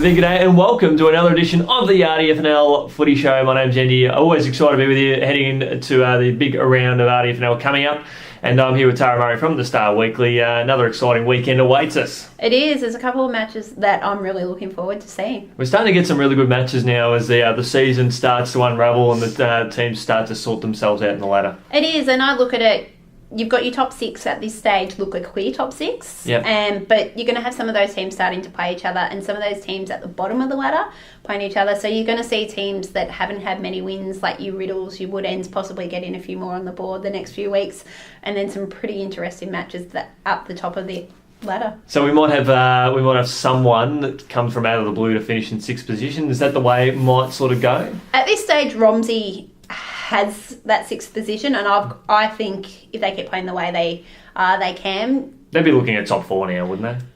Big day and welcome to another edition of the RDFNL Footy Show. My name's Yeendy. Always excited to be with you heading into the big round of RDFNL coming up. And I'm here with Tara Murray from the Star Weekly. Another exciting weekend awaits us. It is. There's a couple of matches that I'm really looking forward to seeing. We're starting to get some really good matches now as the season starts to unravel and the teams start to sort themselves out in the ladder. It is, and I look at it. You've got your top six at this stage look a clear top six. Yep. But you're going to have some of those teams starting to play each other and some of those teams at the bottom of the ladder playing each other. So you're going to see teams that haven't had many wins, like your Riddles, your Woodends, possibly getting a few more on the board the next few weeks. And then some pretty interesting matches that up the top of the ladder. So we might have someone that comes from out of the blue to finish in sixth position. Is that the way it might sort of go? At this stage, Romsey has that sixth position, and I think if they keep playing the way they can. They'd be looking at top four now, wouldn't they?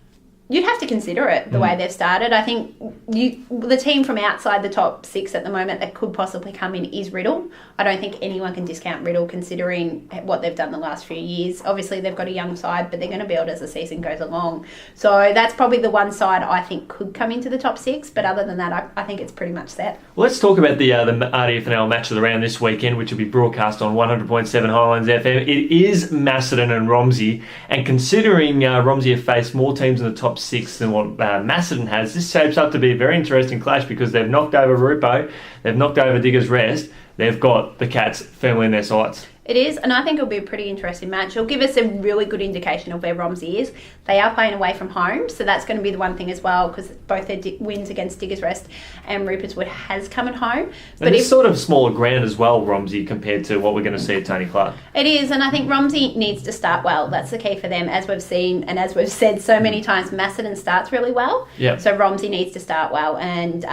You'd have to consider it the way they've started. I think the team from outside the top six at the moment that could possibly come in is Riddle. I don't think anyone can discount Riddle considering what they've done the last few years. Obviously, they've got a young side, but they're going to build as the season goes along. So that's probably the one side I think could come into the top six. But other than that, I think it's pretty much set. Well, let's talk about the RDFNL match of the round this weekend, which will be broadcast on 100.7 Highlands FM. It is Macedon and Romsey. And considering Romsey have faced more teams in the top six than what Macedon has, this shapes up to be a very interesting clash because they've knocked over Rupo, they've knocked over Diggers Rest, they've got the Cats firmly in their sights. It is, and I think it'll be a pretty interesting match. It'll give us a really good indication of where Romsey is. They are playing away from home, so that's going to be the one thing as well, because both their wins against Diggers Rest and Rupert's Wood has come at home. But it's sort of smaller ground as well, Romsey, compared to what we're going to see at Tony Clark. It is, and I think Romsey needs to start well. That's the key for them, as we've seen, and as we've said so many times, Macedon starts really well. Yep. So Romsey needs to start well, and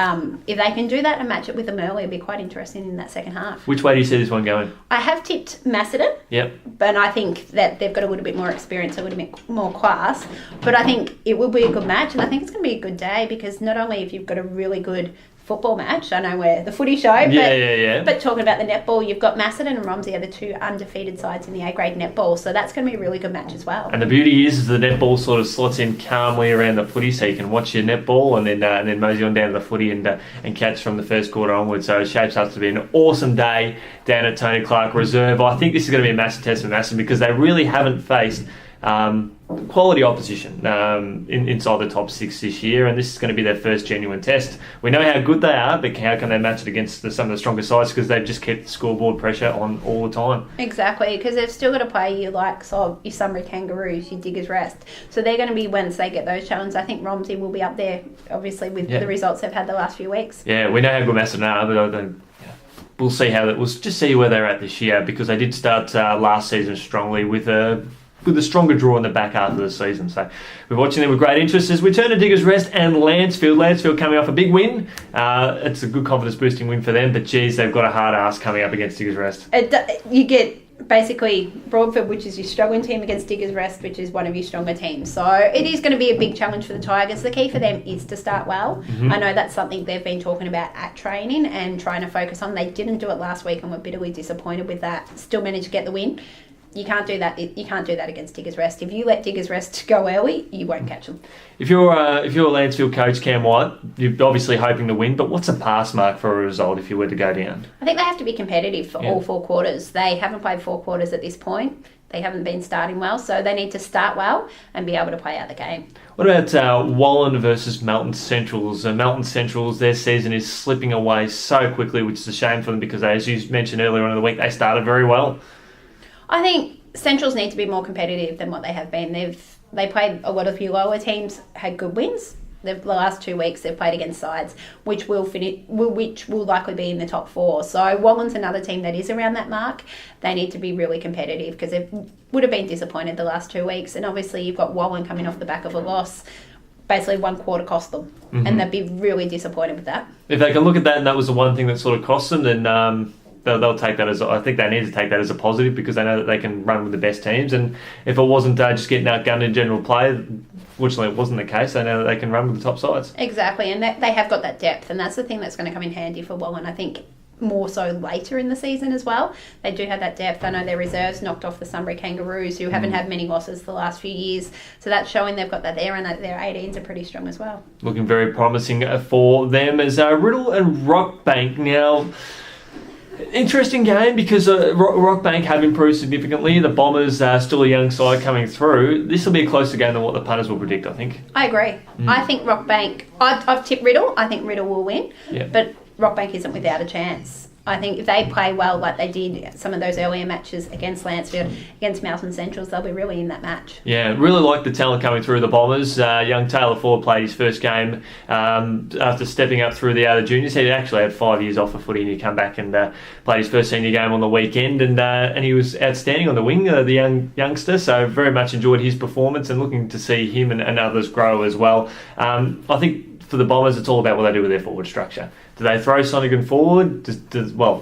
if they can do that and match it with them early, it'll be quite interesting in that second half. Which way do you see this one going? I have tipped Macedon. Yep. But I think that they've got a little bit more experience, a little bit more class. But I think it will be a good match, and I think it's going to be a good day because not only if you've got a really good football match, I know we're the footy show, but talking about the netball, you've got Macedon and Romsey are the two undefeated sides in the A-grade netball, so that's going to be a really good match as well. And the beauty is the netball sort of slots in calmly around the footy, so you can watch your netball and then mosey on down to the footy and catch from the first quarter onwards. So it shapes up to be an awesome day down at Tony Clark Reserve. I think this is going to be a massive test for Macedon because they really haven't faced quality opposition inside the top six this year, and this is going to be their first genuine test. We know how good they are, but how can they match it against some of the stronger sides because they've just kept scoreboard pressure on all the time. Exactly, because they've still got to play your likes of your Sunbury Kangaroos, your Diggers Rest, so they're going to be, once they get those challenges, I think Romsey will be up there obviously with the results they've had the last few weeks. Yeah, we know how good Macedon are, but we'll see we'll just see where they're at this year because they did start last season strongly with a stronger draw in the back half of the season. So we're watching them with great interest as we turn to Diggers Rest and Lancefield. Lancefield coming off a big win. It's a good confidence boosting win for them, but geez, they've got a hard ask coming up against Diggers Rest. You get basically Broadford, which is your struggling team, against Diggers Rest, which is one of your stronger teams. So it is going to be a big challenge for the Tigers. The key for them is to start well. Mm-hmm. I know that's something they've been talking about at training and trying to focus on. They didn't do it last week and were bitterly disappointed with that. Still managed to get the win. You can't do that. You can't do that against Diggers Rest. If you let Diggers Rest go early, you won't catch them. If you're a Lancefield coach, Cam White, you're obviously hoping to win. But what's a pass mark for a result if you were to go down? I think they have to be competitive for all four quarters. They haven't played four quarters at this point. They haven't been starting well, so they need to start well and be able to play out the game. What about Wallen versus Melton Centrals? Melton Centrals, their season is slipping away so quickly, which is a shame for them because, as you mentioned earlier on in the week, they started very well. I think Centrals need to be more competitive than what they have been. They played a lot of your lower teams, had good wins. The last 2 weeks they've played against sides which will likely be in the top four. So Wallen's another team that is around that mark. They need to be really competitive because they would have been disappointed the last 2 weeks. And obviously you've got Wallen coming off the back of a loss. Basically 1 quarter cost them, and they'd be really disappointed with that. If they can look at that and that was the one thing that sort of cost them, then they'll take that as, I think they need to take that as a positive because they know that they can run with the best teams. And if it wasn't just getting outgunned in general play, fortunately it wasn't the case. They know that they can run with the top sides. Exactly, and they have got that depth, and that's the thing that's going to come in handy for Wallen. I think more so later in the season as well. They do have that depth. I know their reserves knocked off the Sunbury Kangaroos, who haven't had many losses the last few years. So that's showing they've got that there, and that their 18s are pretty strong as well. Looking very promising for them as Riddle and Rockbank. Now, interesting game because Rockbank have improved significantly. The Bombers are still a young side coming through. This will be a closer game than what the punters will predict, I think. I agree. I think Rockbank... I've tipped Riddle. I think Riddle will win. Yeah. But Rockbank isn't without a chance. I think if they play well like they did some of those earlier matches against Lancefield, against Melton Centrals, they'll be really in that match. Yeah, really like the talent coming through the Bombers. Young Taylor Ford played his first game after stepping up through the juniors. He actually had 5 years off of footy and he come back and played his first senior game on the weekend, and he was outstanding on the wing, the youngster, so very much enjoyed his performance and looking to see him and others grow as well. I think for the Bombers, it's all about what they do with their forward structure. Do they throw Sonigan forward?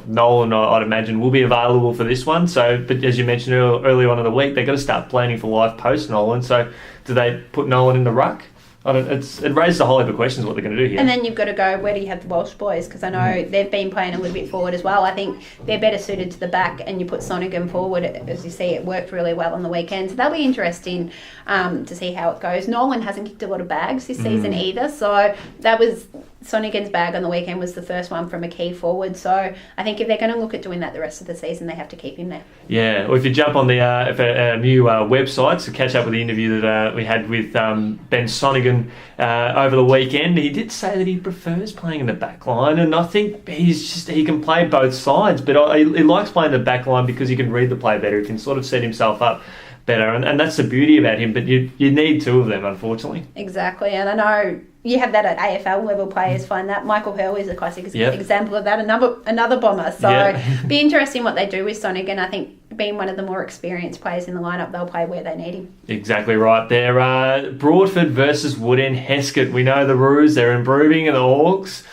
Nolan, I'd imagine, will be available for this one. So, but as you mentioned earlier on in the week, they've got to start planning for life post Nolan. So, do they put Nolan in the ruck? It raises a whole heap of questions what they're going to do here. And then you've got to go, where do you have the Welsh boys? Because I know they've been playing a little bit forward as well. I think they're better suited to the back, and you put Sonigan forward. As you see, it worked really well on the weekend. So that'll be interesting to see how it goes. Nolan hasn't kicked a lot of bags this season either. So that was... Sonigan's bag on the weekend was the first one from a key forward. So I think if they're going to look at doing that the rest of the season, they have to keep him there. Yeah, or if you jump on the new website to catch up with the interview that we had with Ben Sonigan over the weekend, he did say that he prefers playing in the back line, and I think he can play both sides, but he likes playing the back line because he can read the play better. He can sort of set himself up better, and that's the beauty about him, but you need two of them, unfortunately. Exactly, and I know you have that at AFL level. Players find that. Michael Hurley is a classic example of that, another Bomber. So be interesting what they do with Sonigan. I think being one of the more experienced players in the lineup, they'll play where they need him. Exactly right there. Broadford versus Woodend Heskett. We know the Roos, they're improving, and the Hawks,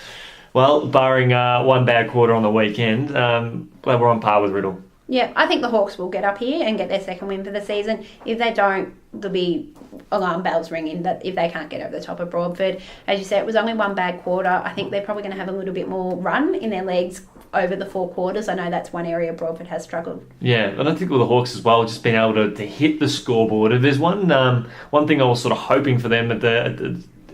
well, barring one bad quarter on the weekend, they were on par with Riddle. Yeah, I think the Hawks will get up here and get their second win for the season. If they don't, there'll be alarm bells ringing that if they can't get over the top of Broadford. As you said, it was only one bad quarter. I think they're probably going to have a little bit more run in their legs over the 4 quarters. I know that's one area Broadford has struggled. Yeah, and I think with the Hawks as well, just being able to hit the scoreboard. If there's one thing I was sort of hoping for them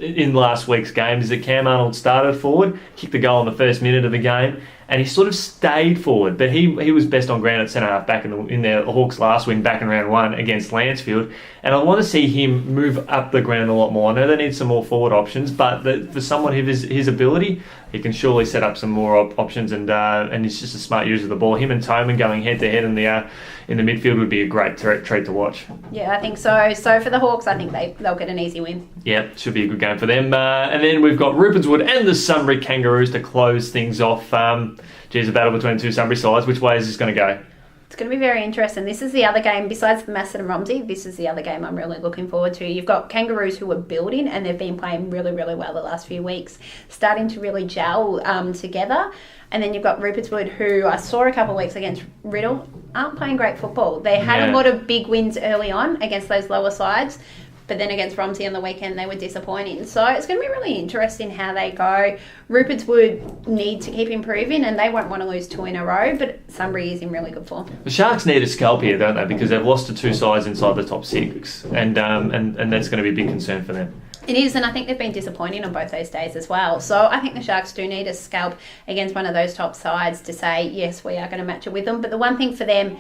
in last week's game is that Cam Arnold started forward, kicked the goal in the first minute of the game, and he sort of stayed forward, but he was best on ground at centre half back in the Hawks' last win back in round 1 against Lancefield, and I want to see him move up the ground a lot more. I know they need some more forward options, but for someone of his ability, he can surely set up some more options, and he's just a smart user of the ball. Him and Toman going head to head in the midfield would be a great treat to watch. Yeah, I think so. So for the Hawks, I think they'll get an easy win. Yeah, should be a good game for them. And then we've got Rupert's Wood and the Sunbury Kangaroos to close things off. A battle between two Sunbury sides. Which way is this going to go? It's going to be very interesting. This is the other game, besides the Masson and Romsey, this is the other game I'm really looking forward to. You've got Kangaroos who are building, and they've been playing really, really well the last few weeks, starting to really gel together. And then you've got Rupert's Wood, who I saw a couple of weeks against Riddle, aren't playing great football. They had a lot of big wins early on against those lower sides, but then against Romsey on the weekend, they were disappointing. So it's going to be really interesting how they go. Rupert's Wood need to keep improving, and they won't want to lose 2 in a row, but Sunbury is in really good form. The Sharks need a scalp here, don't they? Because they've lost to 2 sides inside the top 6, and that's going to be a big concern for them. It is, and I think they've been disappointing on both those days as well. So I think the Sharks do need a scalp against one of those top sides to say, yes, we are going to match it with them. But the one thing for them,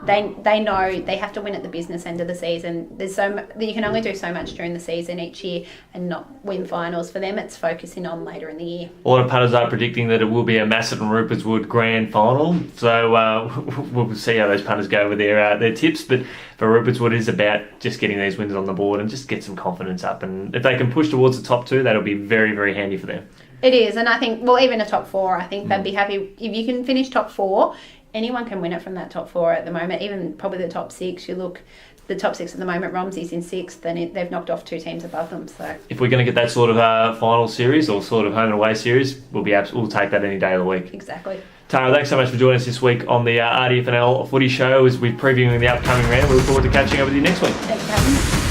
they know they have to win at the business end of the season. There's you can only do so much during the season each year and not win finals. For them, it's focusing on later in the year. A lot of punters are predicting that it will be a Masset and Rupert's Wood grand final. So we'll see how those punters go with their tips. But for Rupert's Wood, it is about just getting these wins on the board and just get some confidence up. And if they can push towards the top 2, that'll be very, very handy for them. It is, and I think, even a top 4, I think they'd be happy if you can finish top 4. Anyone can win it from that top 4 at the moment, even probably the top 6. You look, the top 6 at the moment, Romsey's in 6th, and they've knocked off 2 teams above them. So if we're going to get that sort of final series or sort of home and away series, we'll take that any day of the week. Exactly. Tara, thanks so much for joining us this week on the RDFNL Footy Show as we're previewing the upcoming round. We look forward to catching up with you next week. Thanks for having me.